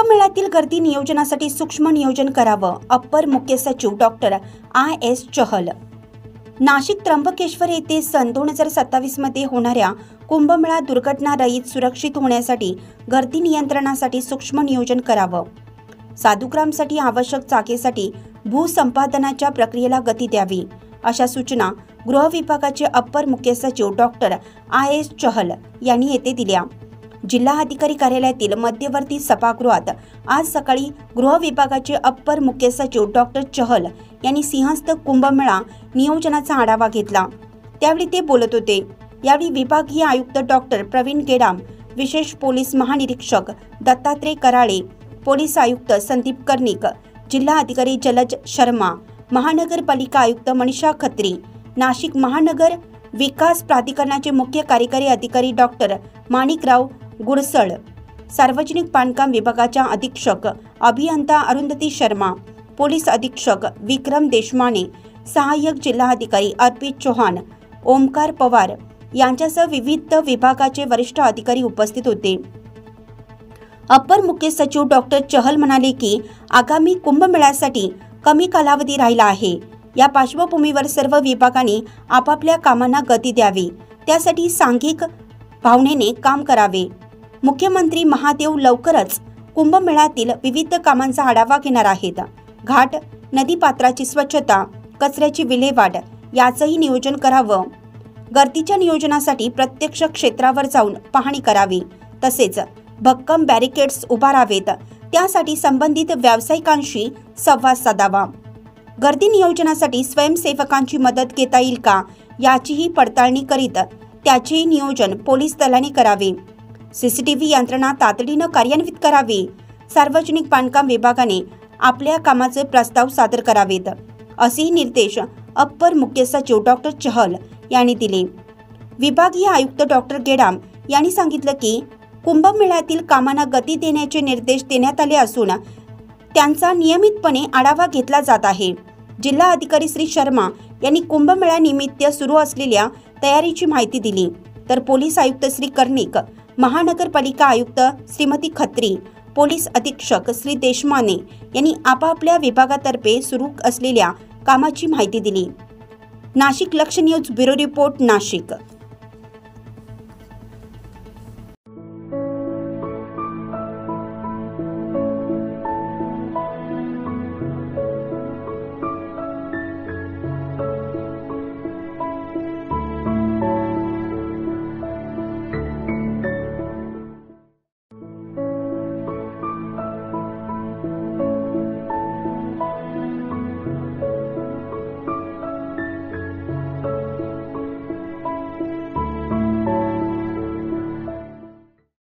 कुंभमेळ्यातील गर्दी नियोजनासाठी सूक्ष्म नियोजन करावं, अप्पर मुख्य सचिव डॉक्टर IS चहल। नाशिक त्र्यंबकेश्वर येथे सन 2027 मध्ये होणाऱ्या कुंभमेळा दुर्घटनारहित सुरक्षित होण्यासाठी गर्दी नियंत्रणासाठी सूक्ष्म नियोजन करावं। साधुग्रामसाठी आवश्यक जागेसाठी भूसंपादनाच्या प्रक्रियेला गती द्यावी, अशा सूचना गृह विभागाचे अप्पर मुख्य सचिव डॉक्टर IS चहल यांनी येथे दिल्या। जिल्हा अधिकारी कार्यालयातील मध्यवर्ती सभागृहात आज सकाळी गृह विभागाचे अप्पर मुख्य सचिव डॉक्टर चहल यांनी सिंहस्थ कुंभमेळा नियोजनाचा आढावा घेतला। त्यावेळी ते बोलत होते। यावेळी विभागीय आयुक्त डॉक्टर प्रवीण गेडाम, विशेष पोलीस महानिरीक्षक दत्तात्रय कराळे, पोलीस आयुक्त संदीप कर्णिक, जिल्हा अधिकारी जलज शर्मा, महानगरपालिका आयुक्त मनीषा खत्री, नाशिक महानगर विकास प्राधिकरणाचे मुख्य कार्यकारी अधिकारी डॉक्टर माणिकराव गुडसळ, सार्वजनिक बांधकाम विभागाच्या अधीक्षक अभियंता अरुंधती शर्मा, पोलीस अधीक्षक विक्रम देशमाने, सहाय्यक जिल्हाधिकारी अर्पित चौहान, ओमकार पवार यांच्यासह विविध विभागाचे वरिष्ठ अधिकारी उपस्थित होते। अप्पर मुख्य सचिव डॉक्टर चहल म्हणाले की आगामी कुंभमेळ्यासाठी कमी कालावधी राहिला आहे। या पार्श्वभूमीवर सर्व विभागांनी आपापल्या कामांना गती द्यावी, त्यासाठी सांघिक भावनेने काम करावे। मुख्यमंत्री महादेव लवकरच कुंभमेळ्यातील विविध कामांचा आढावा घेणार आहेत। घाट, नदीपात्राची स्वच्छता, कचऱ्याची विल्हेवाट याचंही नियोजन करावं। गर्दीच्या नियोजनासाठी प्रत्यक्ष क्षेत्रावर जाऊन पाहणी करावी, तसेच भक्कम बॅरिकेड्स उभारावेत, त्यासाठी संबंधित व्यावसायिकांशी संवाद साधावा। गर्दी नियोजनासाठी स्वयंसेवकांची मदत घेता येईल का याचीही पडताळणी करीत त्याचेही नियोजन पोलीस दलाने करावे। CCTV यंत्रणा तातडीनं कार्यान्वित करावी। सार्वजनिक बांधकाम विभागाने आपल्या कामाचे प्रस्ताव सादर करावेत, असेही निर्देश अप्पर मुख्य सचिव डॉक्टर चहल यांनी दिले। विभागीय आयुक्त डॉक्टर गेडाम यांनी सांगितलं की कुंभमेळ्यातील कामांना गती देण्याचे निर्देश देण्यात आले असून त्यांचा नियमितपणे आढावा घेतला जात आहे। जिल्हा अधिकारी श्री शर्मा यांनी कुंभमेळ्यानिमित्त सुरू असलेल्या तयारीची माहिती दिली, तर पोलीस आयुक्त श्री कर्णिक, महानगरपालिका आयुक्त श्रीमती खत्री, पोलीस अधीक्षक श्री देशमाने यांनी आपापल्या विभागातर्फे सुरू असलेल्या कामाची माहिती दिली। नाशिक लक्ष न्यूज ब्युरो रिपोर्ट, नाशिक।